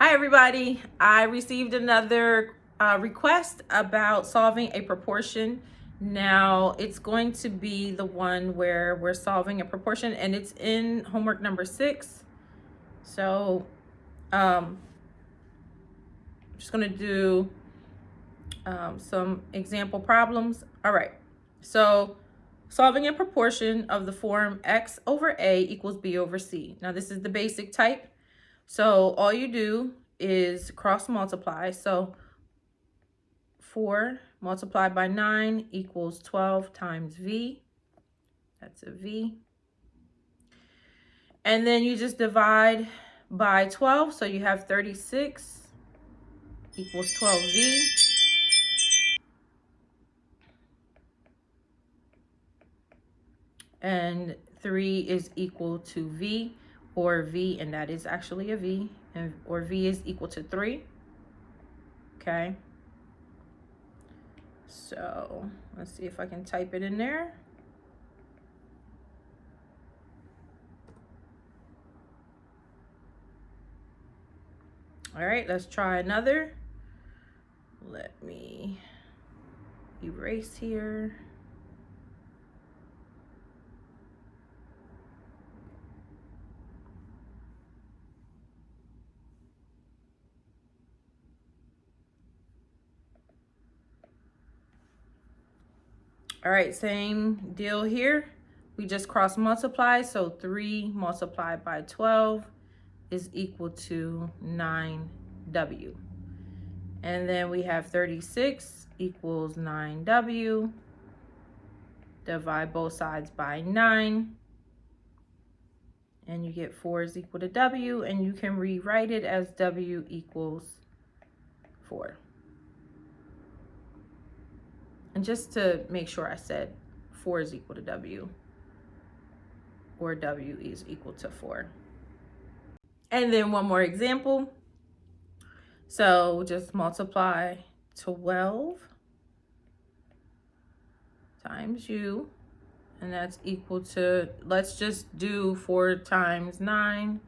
Hi everybody, I received another request about solving a proportion. Now it's going to be the one where we're solving a proportion and it's in homework number 6. So I'm just going to do some example problems. All right, so solving a proportion of the form x over a equals b over c. Now this is the basic type. So all you do is cross multiply. So 4 multiplied by 9 equals 12 times v. That's a v. And then you just divide by 12. So you have 36 equals 12v. And 3 is equal to v, or v, and that is actually a v, and or v is equal to 3. Okay. So let's see if I can type it in there. All right, let's try another. Let me erase here. All right, same deal here. We just cross multiply, so 3 multiplied by 12 is equal to 9w. And then we have 36 equals 9w. Divide both sides by 9. And you get 4 is equal to w, and you can rewrite it as w equals 4. And just to make sure I said 4 is equal to w, or w is equal to 4. And then one more example. So just multiply 12 times u, and that's equal to, let's just do 4 times 9.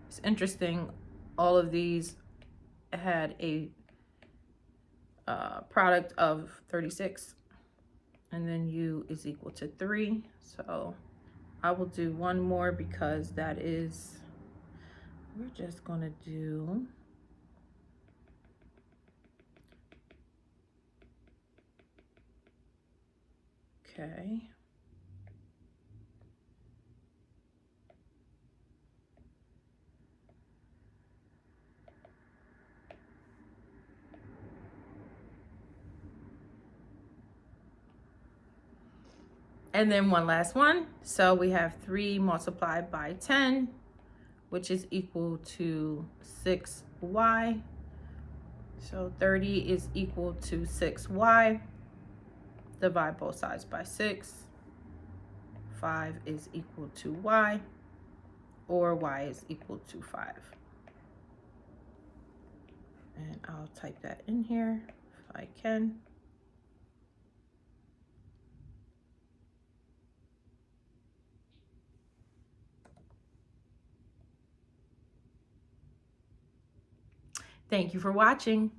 It's interesting, all of these had a product of 36, and then u is equal to 3. So I will do one more because that is, we're just gonna do okay. And then one last one. So we have 3 multiplied by 10, which is equal to 6y. So 30 is equal to 6y. Divide both sides by 6. 5 is equal to y, or y is equal to 5. And I'll type that in here if I can. Thank you for watching.